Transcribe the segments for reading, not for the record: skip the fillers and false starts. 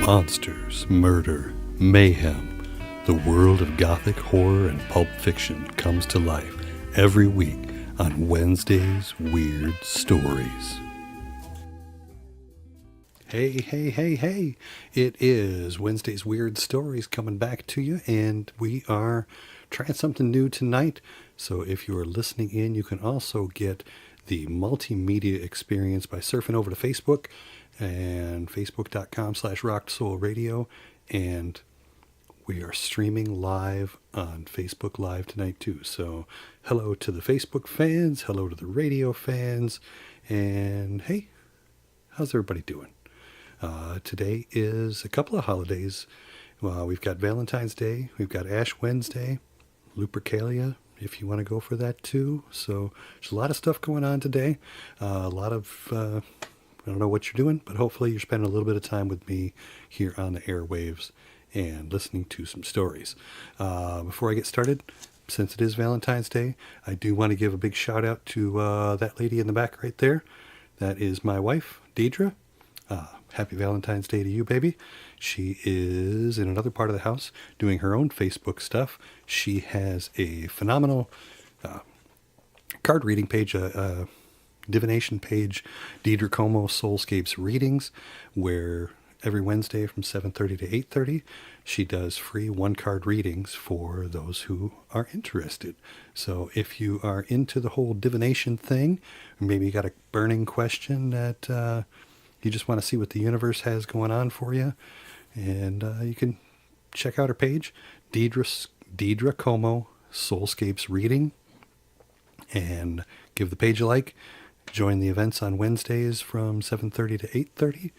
Monsters, murder, mayhem. The world of gothic horror and pulp fiction comes to life every week on Wednesday's Weird Stories. Hey. It is Wednesday's Weird Stories coming back to you, and we are trying something new tonight. So if you are listening in, you can also get the multimedia experience by surfing over to Facebook and facebook.com/rockedsoulradio, and we are streaming live on Facebook Live tonight too. So hello to the Facebook fans, hello to the radio fans, and hey, how's everybody doing? Today is a couple of holidays. We've got Valentine's Day, we've got Ash Wednesday, Lupercalia, if you want to go for that too. So there's a lot of stuff going on today. A lot of, I don't know what you're doing, but hopefully you're spending a little bit of time with me here on the airwaves and listening to some stories. Before I get started, since it is Valentine's Day, I do want to give a big shout out to that lady in the back right there. That is my wife, Deidre. Happy Valentine's Day to you, baby. She is in another part of the house doing her own Facebook stuff. She has a phenomenal card reading page, a divination page, Deidre Como Soulscapes Readings, where every Wednesday from 7:30 to 8:30, she does free one-card readings for those who are interested. So if you are into the whole divination thing, or maybe you got a burning question that you just want to see what the universe has going on for you, and you can check out her page, Deidre Como Soulscapes Reading, and give the page a like. Join the events on Wednesdays from 7:30 to 8:30.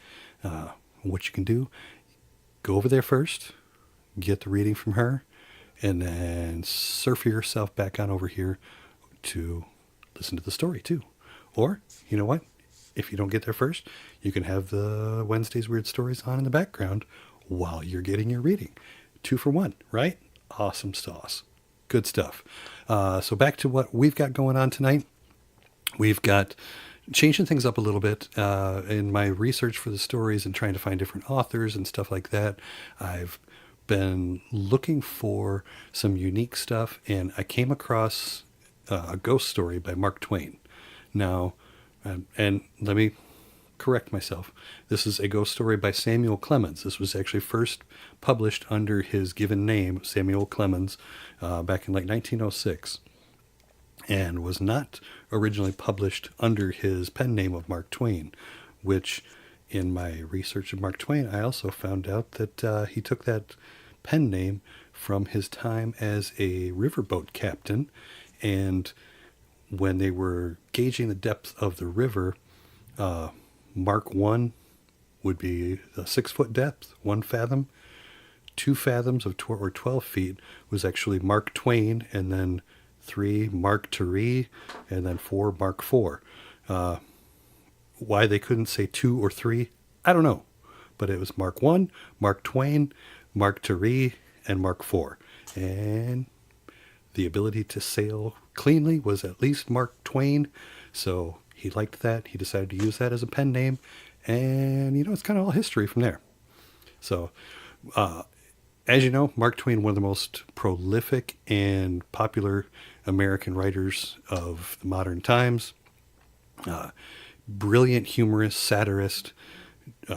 What you can do, go over there first, get the reading from her, and then surf yourself back on over here to listen to the story too. Or, you know what? If you don't get there first, you can have the Wednesday's Weird Stories on in the background while you're getting your reading. 2 for 1, right? Awesome sauce. Good stuff. So back to what we've got going on tonight. We've got changing things up a little bit in my research for the stories and trying to find different authors and stuff like that. I've been looking for some unique stuff, and I came across a ghost story by Mark Twain. Now, and let me correct myself. This is a ghost story by Samuel Clemens. This was actually first published under his given name, Samuel Clemens, back in like 1906, and was not originally published under his pen name of Mark Twain, which in my research of Mark Twain, I also found out that he took that pen name from his time as a riverboat captain, and when they were gauging the depth of the river, Mark 1 would be a 6-foot depth, 1 fathom. 2 fathoms of 12 feet was actually Mark Twain, and then 3 Mark Three, and then 4 Mark 4. Why they couldn't say 2 or 3, I don't know. But it was Mark 1, Mark Twain, Mark Three, and Mark 4. And the ability to sail cleanly was at least Mark Twain, so he liked that. He decided to use that as a pen name, and it's kind of all history from there. So, as you know, Mark Twain, one of the most prolific and popular American writers of the modern times. Brilliant humorist, satirist,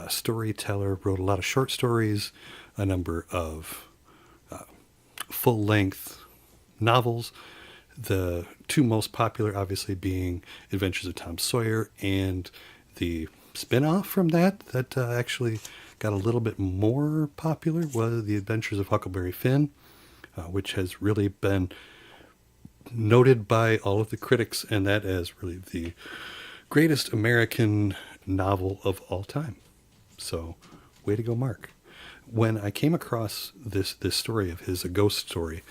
storyteller, wrote a lot of short stories, a number of full-length novels. The 2 most popular, obviously, being Adventures of Tom Sawyer and the spin-off from that actually got a little bit more popular, was The Adventures of Huckleberry Finn, which has really been noted by all of the critics, and that as really the greatest American novel of all time. So, way to go, Mark. When I came across this story of his, a ghost story,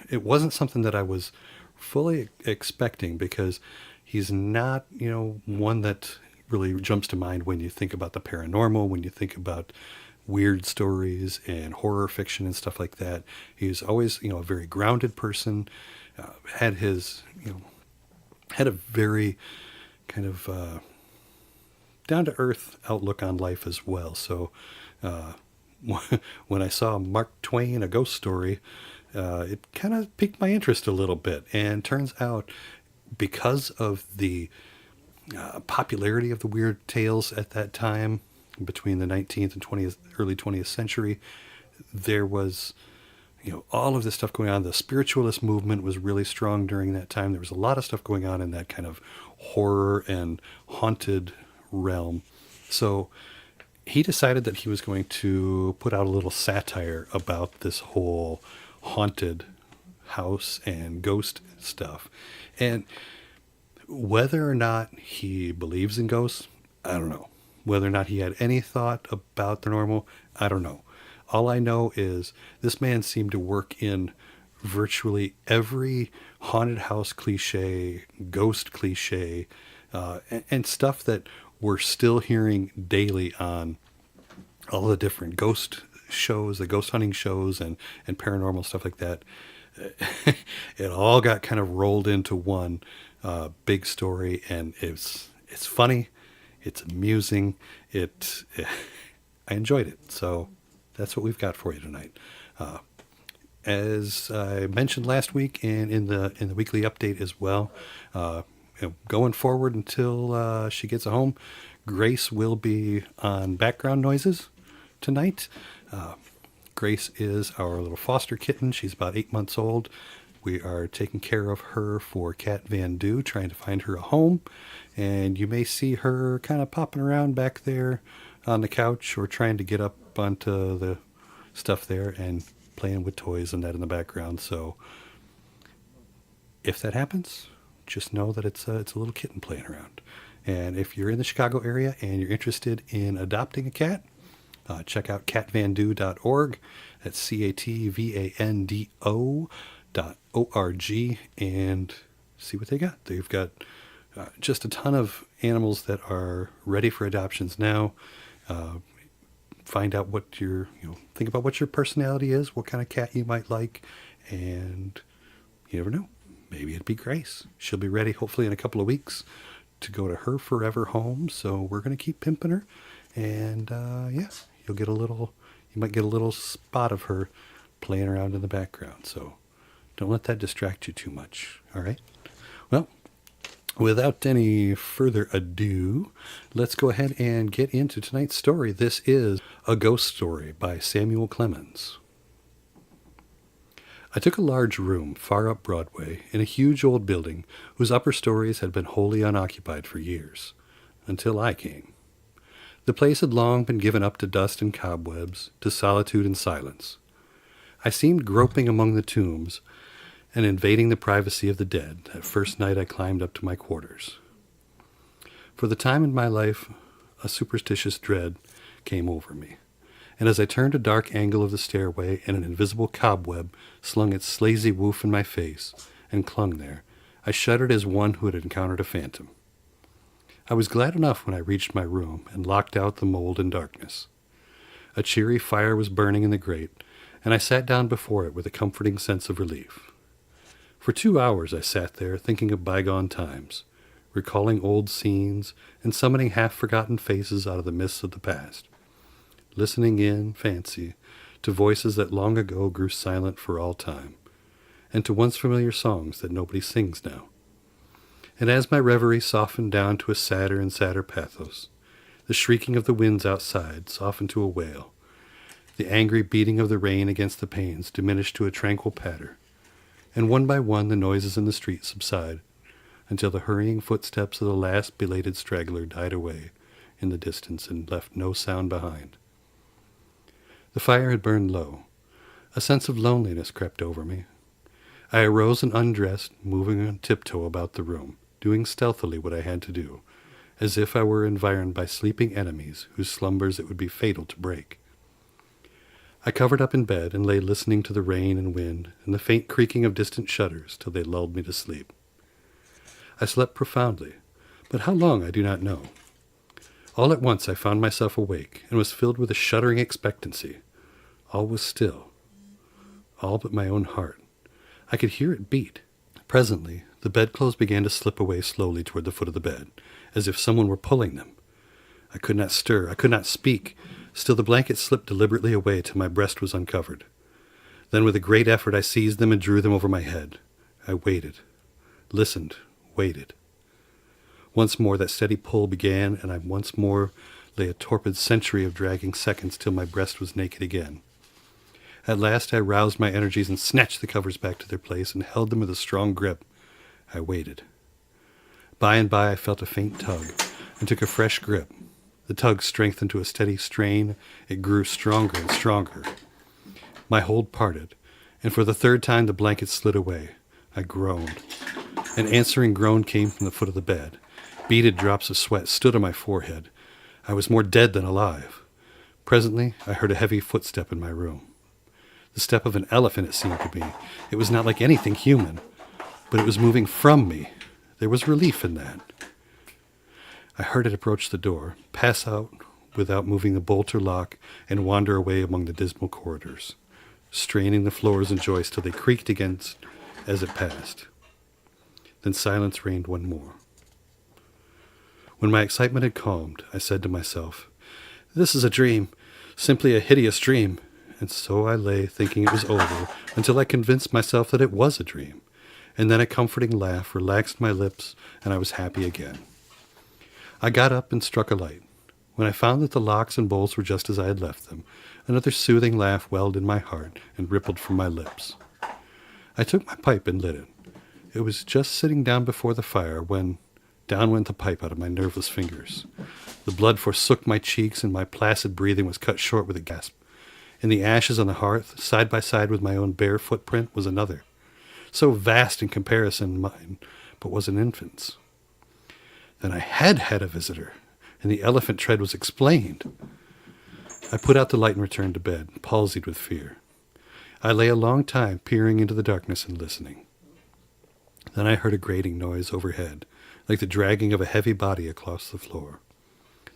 it wasn't something that I was fully expecting, because he's not, one that really jumps to mind when you think about the paranormal, when you think about weird stories and horror fiction and stuff like that. He's always, a very grounded person, had his, had a very kind of down-to-earth outlook on life as well. So when I saw Mark Twain, A Ghost Story, it kind of piqued my interest a little bit. And turns out, because of the popularity of the weird tales at that time, between the 19th and 20th, early 20th century, there was, all of this stuff going on. The spiritualist movement was really strong during that time. There was a lot of stuff going on in that kind of horror and haunted realm. So he decided that he was going to put out a little satire about this whole haunted house and ghost stuff. And whether or not he believes in ghosts, I don't know. Whether or not he had any thought about the normal, I don't know. All I know is this man seemed to work in virtually every haunted house cliche, ghost cliche, and stuff that we're still hearing daily on all the different ghost shows, the ghost hunting shows, and paranormal stuff like that. It all got kind of rolled into one big story, and it's funny, it's amusing, I enjoyed it. So that's what we've got for you tonight. As I mentioned last week, and in the weekly update as well, going forward until she gets home, Grace will be on background noises tonight. Grace is our little foster kitten. She's about 8 months old. We are taking care of her for Cat Van Doo, trying to find her a home. And you may see her kind of popping around back there on the couch, or trying to get up onto the stuff there and playing with toys and that in the background. So if that happens, just know that it's a little kitten playing around. And if you're in the Chicago area and you're interested in adopting a cat, check out catvando.org. That's catvando.org, and see what they got. They've got just a ton of animals that are ready for adoptions now. Find out what think about what your personality is, what kind of cat you might like, and you never know. Maybe it'd be Grace. She'll be ready hopefully in a couple of weeks to go to her forever home. So we're going to keep pimping her, and you might get a little spot of her playing around in the background. So don't let that distract you too much. All right. Well, without any further ado, let's go ahead and get into tonight's story. This is A Ghost Story by Samuel Clemens. I took a large room far up Broadway in a huge old building whose upper stories had been wholly unoccupied for years, until I came. The place had long been given up to dust and cobwebs, to solitude and silence. I seemed groping among the tombs and invading the privacy of the dead that first night I climbed up to my quarters. For the time in my life, a superstitious dread came over me, and as I turned a dark angle of the stairway and an invisible cobweb slung its slazy woof in my face and clung there, I shuddered as one who had encountered a phantom. I was glad enough when I reached my room and locked out the mold and darkness. A cheery fire was burning in the grate, and I sat down before it with a comforting sense of relief. For 2 hours I sat there thinking of bygone times, recalling old scenes and summoning half-forgotten faces out of the mists of the past, listening in fancy to voices that long ago grew silent for all time, and to once familiar songs that nobody sings now. And as my reverie softened down to a sadder and sadder pathos, the shrieking of the winds outside softened to a wail, the angry beating of the rain against the panes diminished to a tranquil patter, and one by one the noises in the street subsided, until the hurrying footsteps of the last belated straggler died away in the distance and left no sound behind. The fire had burned low. A sense of loneliness crept over me. I arose and undressed, moving on tiptoe about the room, doing stealthily what I had to do, as if I were environed by sleeping enemies whose slumbers it would be fatal to break. I covered up in bed and lay listening to the rain and wind and the faint creaking of distant shutters till they lulled me to sleep. I slept profoundly, but how long I do not know. All at once I found myself awake and was filled with a shuddering expectancy. All was still, all but my own heart. I could hear it beat. Presently, the bedclothes began to slip away slowly toward the foot of the bed, as if someone were pulling them. I could not stir. I could not speak. Still the blanket slipped deliberately away till my breast was uncovered. Then with a great effort I seized them and drew them over my head. I waited, listened, waited. Once more that steady pull began, and I once more lay a torpid century of dragging seconds till my breast was naked again. At last I roused my energies and snatched the covers back to their place and held them with a strong grip. I waited. By and by I felt a faint tug and took a fresh grip. The tug strengthened to a steady strain. It grew stronger and stronger. My hold parted, and for the third time the blanket slid away. I groaned. An answering groan came from the foot of the bed. Beaded drops of sweat stood on my forehead. I was more dead than alive. Presently I heard a heavy footstep in my room. The step of an elephant, it seemed to be. It was not like anything human, but it was moving from me. There was relief in that. I heard it approach the door, pass out without moving the bolt or lock, and wander away among the dismal corridors, straining the floors and joists till they creaked against as it passed. Then silence reigned one more. When my excitement had calmed, I said to myself, "This is a dream, simply a hideous dream." And so I lay thinking it was over until I convinced myself that it was a dream. And then a comforting laugh relaxed my lips, and I was happy again. I got up and struck a light. When I found that the locks and bolts were just as I had left them, another soothing laugh welled in my heart and rippled from my lips. I took my pipe and lit it. It was just sitting down before the fire when down went the pipe out of my nerveless fingers. The blood forsook my cheeks, and my placid breathing was cut short with a gasp. In the ashes on the hearth, side by side with my own bare footprint, was another, so vast in comparison mine, but was an infant's. Then I had had a visitor, and the elephant tread was explained. I put out the light and returned to bed, palsied with fear. I lay a long time peering into the darkness and listening. Then I heard a grating noise overhead, like the dragging of a heavy body across the floor.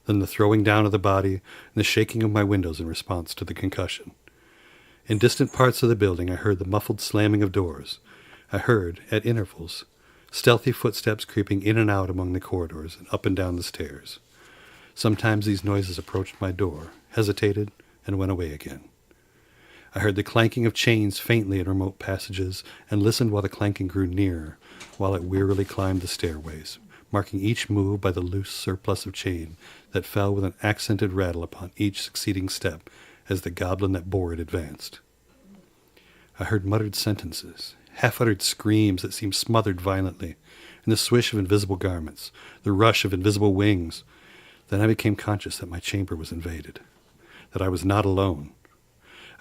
Then the throwing down of the body and the shaking of my windows in response to the concussion. In distant parts of the building I heard the muffled slamming of doors. I heard, at intervals, stealthy footsteps creeping in and out among the corridors and up and down the stairs. Sometimes these noises approached my door, hesitated, and went away again. I heard the clanking of chains faintly in remote passages, and listened while the clanking grew nearer, while it wearily climbed the stairways, marking each move by the loose surplus of chain that fell with an accented rattle upon each succeeding step as the goblin that bore it advanced. I heard muttered sentences, half-uttered screams that seemed smothered violently, and the swish of invisible garments, the rush of invisible wings. Then I became conscious that my chamber was invaded, that I was not alone.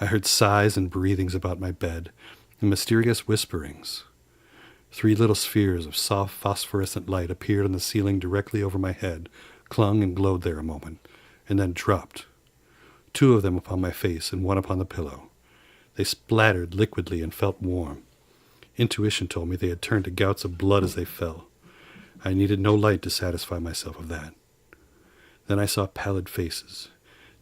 I heard sighs and breathings about my bed, and mysterious whisperings. 3 little spheres of soft phosphorescent light appeared on the ceiling directly over my head, clung and glowed there a moment, and then dropped. 2 of them upon my face and 1 upon the pillow. They splattered liquidly and felt warm. Intuition told me they had turned to gouts of blood as they fell. I needed no light to satisfy myself of that. Then I saw pallid faces,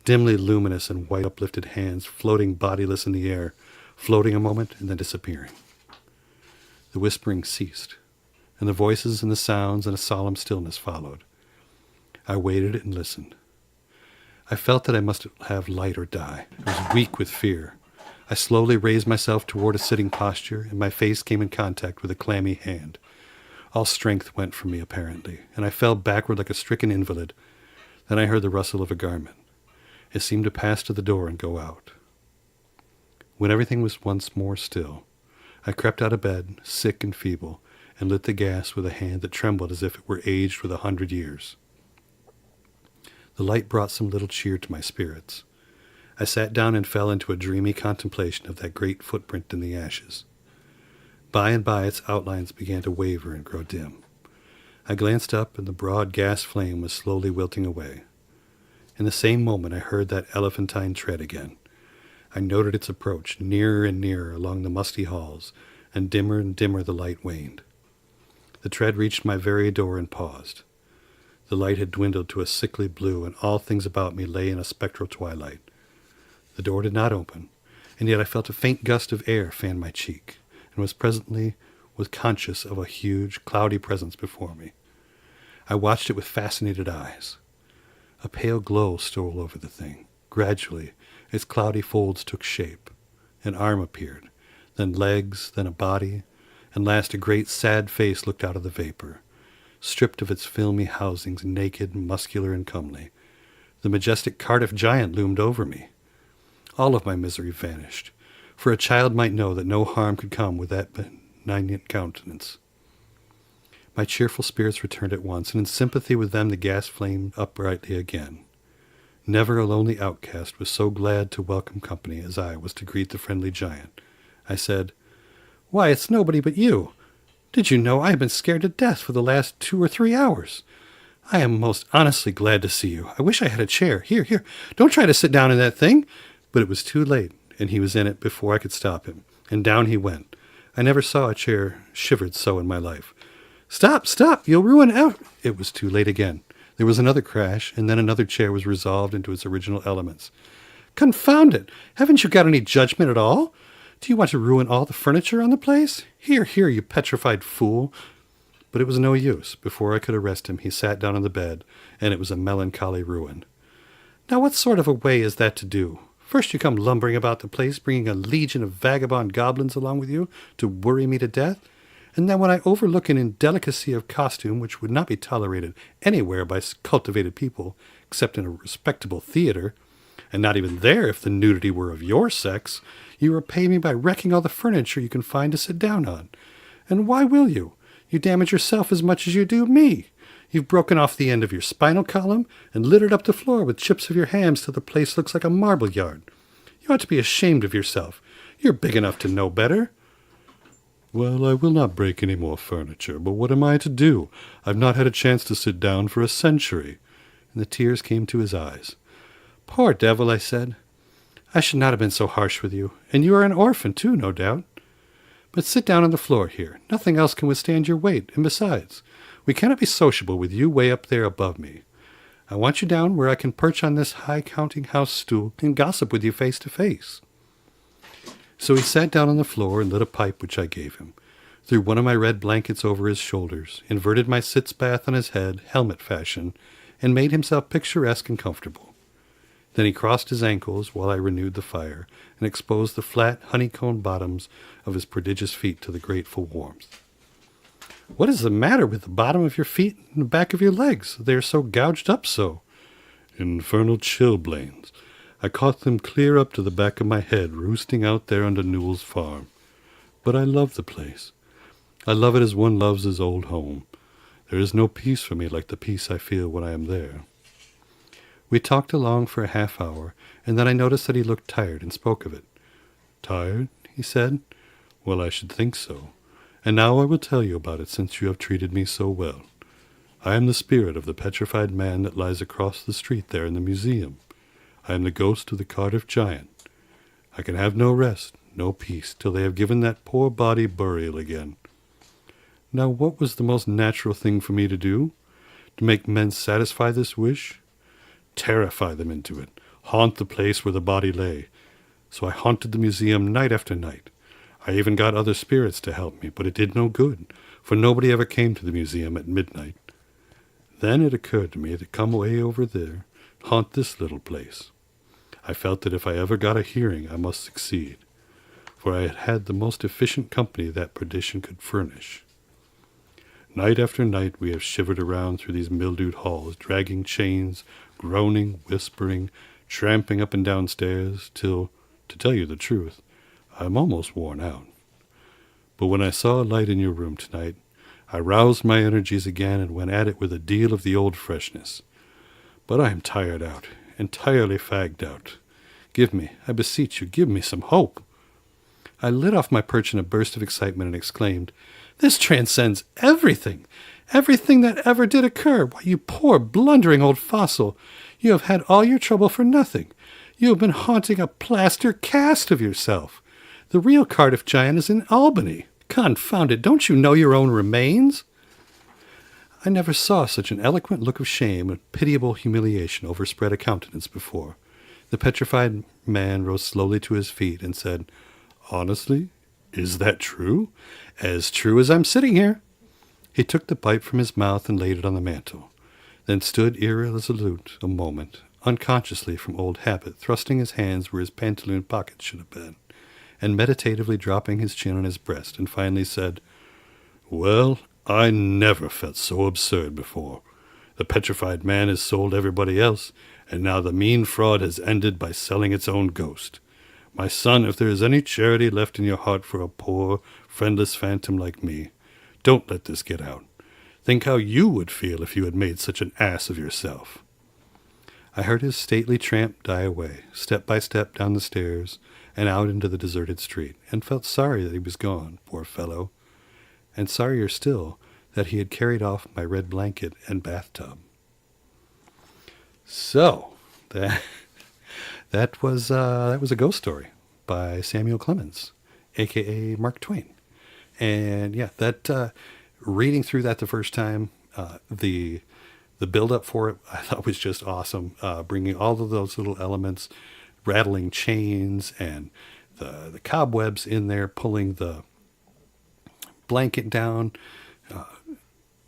dimly luminous and white uplifted hands floating bodiless in the air, floating a moment and then disappearing. The whispering ceased, and the voices and the sounds and a solemn stillness followed. I waited and listened. I felt that I must have light or die. I was weak with fear. I slowly raised myself toward a sitting posture, and my face came in contact with a clammy hand. All strength went from me, apparently, and I fell backward like a stricken invalid. Then I heard the rustle of a garment. It seemed to pass to the door and go out. When everything was once more still, I crept out of bed, sick and feeble, and lit the gas with a hand that trembled as if it were aged with 100 years. The light brought some little cheer to my spirits. I sat down and fell into a dreamy contemplation of that great footprint in the ashes. By and by its outlines began to waver and grow dim. I glanced up, and the broad gas flame was slowly wilting away. In the same moment I heard that elephantine tread again. I noted its approach, nearer and nearer along the musty halls, and dimmer the light waned. The tread reached my very door and paused. The light had dwindled to a sickly blue, and all things about me lay in a spectral twilight. The door did not open, and yet I felt a faint gust of air fan my cheek, and was conscious of a huge, cloudy presence before me. I watched it with fascinated eyes. A pale glow stole over the thing. Gradually, its cloudy folds took shape. An arm appeared, then legs, then a body, and last a great sad face looked out of the vapor, stripped of its filmy housings, naked, muscular, and comely. The majestic Cardiff giant loomed over me. All of my misery vanished, for a child might know that no harm could come with that benignant countenance. My cheerful spirits returned at once, and in sympathy with them the gas flamed up brightly again. Never a lonely outcast was so glad to welcome company as I was to greet the friendly giant. I said, "Why, it's nobody but you. Did you know I have been scared to death for the last 2 or 3 hours? I am most honestly glad to see you. I wish I had a chair. Here, don't try to sit down in that thing." But it was too late, and he was in it before I could stop him, and down he went. I never saw a chair shivered so in my life. Stop, you'll ruin out. It was too late again. There was another crash, and then another chair was resolved into its original elements. Confound it! Haven't you got any judgment at all? Do you want to ruin all the furniture on the place? Here, you petrified fool. But it was no use. Before I could arrest him, he sat down on the bed, and it was a melancholy ruin. Now what sort of a way is that to do? First you come lumbering about the place, bringing a legion of vagabond goblins along with you to worry me to death, and then when I overlook an indelicacy of costume which would not be tolerated anywhere by cultivated people, except in a respectable theater, and not even there if the nudity were of your sex, you repay me by wrecking all the furniture you can find to sit down on. And why will you? You damage yourself as much as you do me. You've broken off the end of your spinal column and littered up the floor with chips of your hams till the place looks like a marble yard. You ought to be ashamed of yourself. You're big enough to know better. Well, I will not break any more furniture, but what am I to do? I've not had a chance to sit down for a century. And the tears came to his eyes. Poor devil, I said. I should not have been so harsh with you, and you are an orphan too, no doubt. But sit down on the floor here. Nothing else can withstand your weight, and besides, we cannot be sociable with you way up there above me. I want you down where I can perch on this high counting-house stool and gossip with you face to face. So he sat down on the floor and lit a pipe which I gave him, threw one of my red blankets over his shoulders, inverted my sitz bath on his head, helmet fashion, and made himself picturesque and comfortable. Then he crossed his ankles while I renewed the fire, and exposed the flat, honeycomb bottoms of his prodigious feet to the grateful warmth. What is the matter with the bottom of your feet and the back of your legs? They are so gouged up so. Infernal chilblains. I caught them clear up to the back of my head, roosting out there under Newell's farm. But I love the place. I love it as one loves his old home. There is no peace for me like the peace I feel when I am there. We talked along for a half hour, and then I noticed that he looked tired and spoke of it. Tired? He said. Well, I should think so. And now I will tell you about it, since you have treated me so well. I am the spirit of the petrified man that lies across the street there in the museum. I am the ghost of the Cardiff giant. I can have no rest, no peace, till they have given that poor body burial again. Now what was the most natural thing for me to do? To make men satisfy this wish? Terrify them into it, haunt the place where the body lay. So I haunted the museum night after night. I even got other spirits to help me, but it did no good, for nobody ever came to the museum at midnight. Then it occurred to me to come away over there, haunt this little place. I felt that if I ever got a hearing, I must succeed, for I had had the most efficient company that perdition could furnish. Night after night we have shivered around through these mildewed halls, dragging chains, groaning, whispering, tramping up and down stairs, till, to tell you the truth, I am almost worn out. But when I saw a light in your room tonight, I roused my energies again and went at it with a deal of the old freshness. But I am tired out, entirely fagged out. Give me, I beseech you, give me some hope. I lit off my perch in a burst of excitement and exclaimed, This transcends everything! Everything that ever did occur! Why, you poor, blundering old fossil! You have had all your trouble for nothing. You have been haunting a plaster cast of yourself. The real Cardiff giant is in Albany. Confound it, don't you know your own remains? I never saw such an eloquent look of shame and pitiable humiliation overspread a countenance before. The petrified man rose slowly to his feet and said, Honestly, is that true? As true as I'm sitting here. He took the pipe from his mouth and laid it on the mantel. then stood irresolute a moment, unconsciously from old habit, thrusting his hands where his pantaloon pockets should have been, and meditatively dropping his chin on his breast, and finally said, "Well, I never felt so absurd before. The petrified man has sold everybody else, and now the mean fraud has ended by selling its own ghost. My son, if there is any charity left in your heart for a poor, friendless phantom like me, don't let this get out. Think how you would feel if you had made such an ass of yourself." I heard his stately tramp die away, step by step down the stairs and out into the deserted street, and felt sorry that he was gone, poor fellow, and sorrier still that he had carried off my red blanket and bathtub. So, that was a ghost story by Samuel Clemens, a.k.a. Mark Twain. And yeah, that reading through that the first time, the build-up for it, I thought was just awesome, bringing all of those little elements, rattling chains and the cobwebs in there, pulling the blanket down,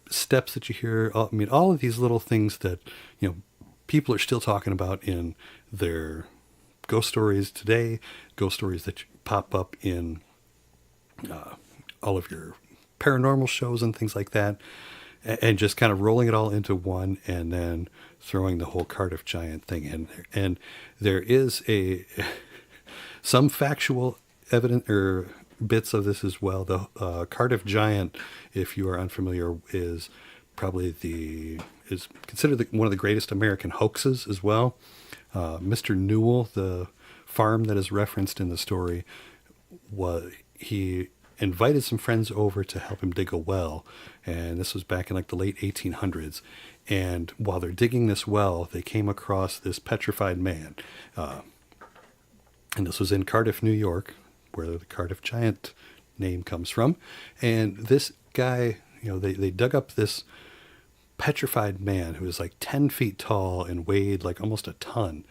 steps that you hear. I mean, all of these little things that, people are still talking about in their ghost stories today, ghost stories that pop up in all of your paranormal shows and things like that, and just kind of rolling it all into one and then throwing the whole Cardiff Giant thing in there. And there is some factual evidence or bits of this as well. The Cardiff Giant, if you are unfamiliar, is probably is considered one of the greatest American hoaxes as well. Mr. Newell, the farm that is referenced in the story, he invited some friends over to help him dig a well, and this was back in like the late 1800s. And while they're digging this well, they came across this petrified man, and this was in Cardiff, New York, where the Cardiff Giant name comes from. And this guy, they dug up this petrified man who was like 10 feet tall and weighed like almost a ton.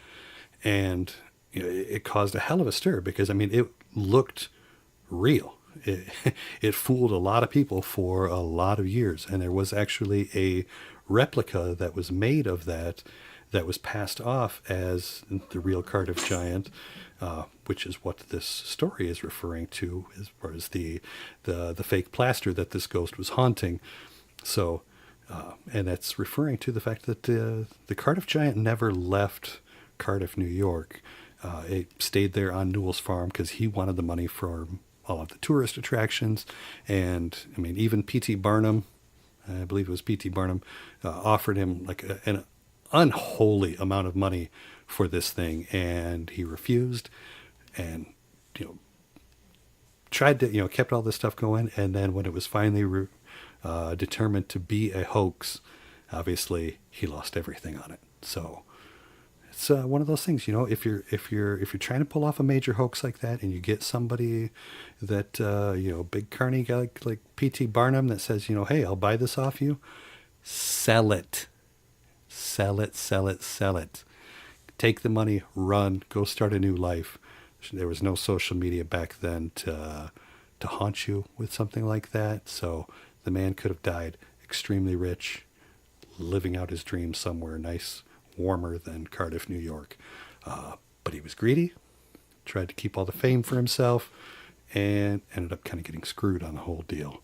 And it caused a hell of a stir because, it looked real. It fooled a lot of people for a lot of years. And there was actually a replica that was made of that was passed off as the real Cardiff Giant, which is what this story is referring to, as far as the fake plaster that this ghost was haunting. So, and that's referring to the fact that the Cardiff Giant never left Cardiff, New York. It stayed there on Newell's farm because he wanted the money for all of the tourist attractions. And even P.T. Barnum, I believe it was P.T. Barnum, offered him like an unholy amount of money for this thing, and he refused, and tried to kept all this stuff going. And then when it was finally determined to be a hoax, obviously he lost everything on it. So it's one of those things, if you're trying to pull off a major hoax like that, and you get somebody that big carny guy like P.T. Barnum that says, hey, I'll buy this off you, sell it. Sell it. Take the money, run, go start a new life. There was no social media back then to haunt you with something like that. So the man could have died extremely rich, living out his dreams somewhere nice, warmer than Cardiff, New York. But he was greedy, tried to keep all the fame for himself, and ended up kind of getting screwed on the whole deal.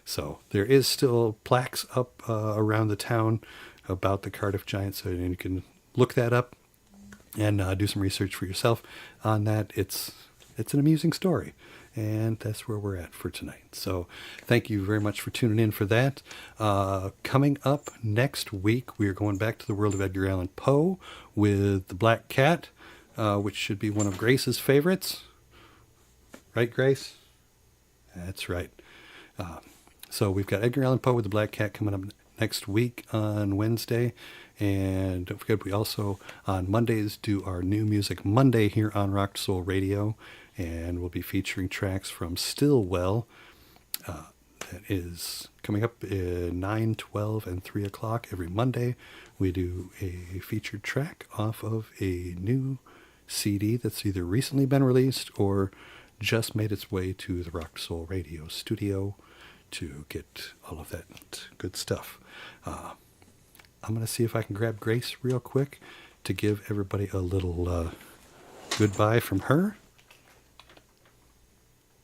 So there is still plaques up around the town about the Cardiff Giant, so you can look that up and do some research for yourself on that. It's an amusing story, and that's where we're at for tonight. So thank you very much for tuning in for that. Coming up next week, we are going back to the world of Edgar Allan Poe with The Black Cat, which should be one of Grace's favorites. Right, Grace? That's right. So we've got Edgar Allan Poe with The Black Cat coming up next week on Wednesday. And don't forget, we also on Mondays do our New Music Monday here on Rock Soul Radio, and we'll be featuring tracks from Stillwell. That is coming up at 9, 12, and 3 o'clock every Monday. We do a featured track off of a new CD that's either recently been released or just made its way to the Rock Soul Radio studio to get all of that good stuff. I'm going to see if I can grab Grace real quick to give everybody a little goodbye from her.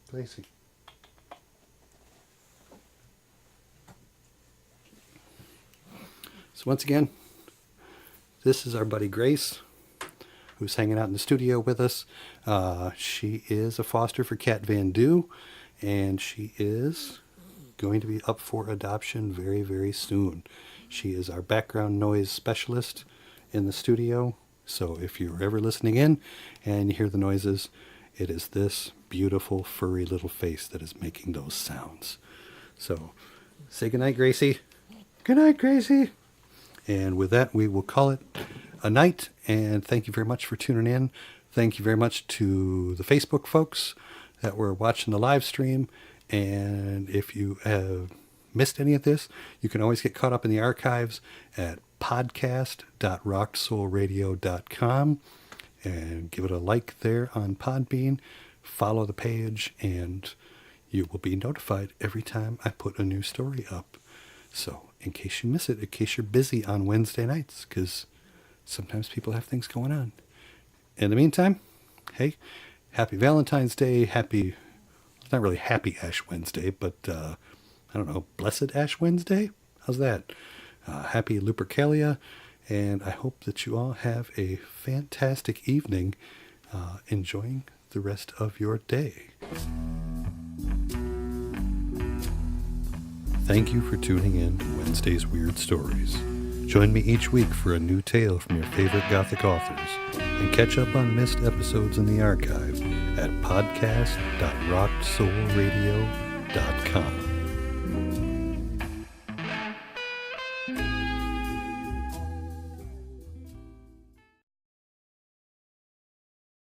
Gracie. So once again, this is our buddy Grace, who's hanging out in the studio with us. She is a foster for Cat Van Doo, and she is going to be up for adoption very, very soon. She is our background noise specialist in the studio. So if you're ever listening in and you hear the noises, it is this beautiful furry little face that is making those sounds. So say goodnight, Gracie. Good night, Gracie. And with that, we will call it a night. And thank you very much for tuning in. Thank you very much to the Facebook folks that were watching the live stream. And if you have missed any of this, you can always get caught up in the archives at podcast.rocksoulradio.com and give it a like there on Podbean. Follow the page, and you will be notified every time I put a new story up. So in case you miss it, in case you're busy on Wednesday nights, because sometimes people have things going on. In the meantime, hey, happy Valentine's Day, not really happy Ash Wednesday, but I don't know, blessed Ash Wednesday? How's that? Happy Lupercalia, and I hope that you all have a fantastic evening enjoying the rest of your day. Thank you for tuning in to Wednesday's Weird Stories. Join me each week for a new tale from your favorite Gothic authors, and catch up on missed episodes in the archive at podcast.rocksoulradio.com.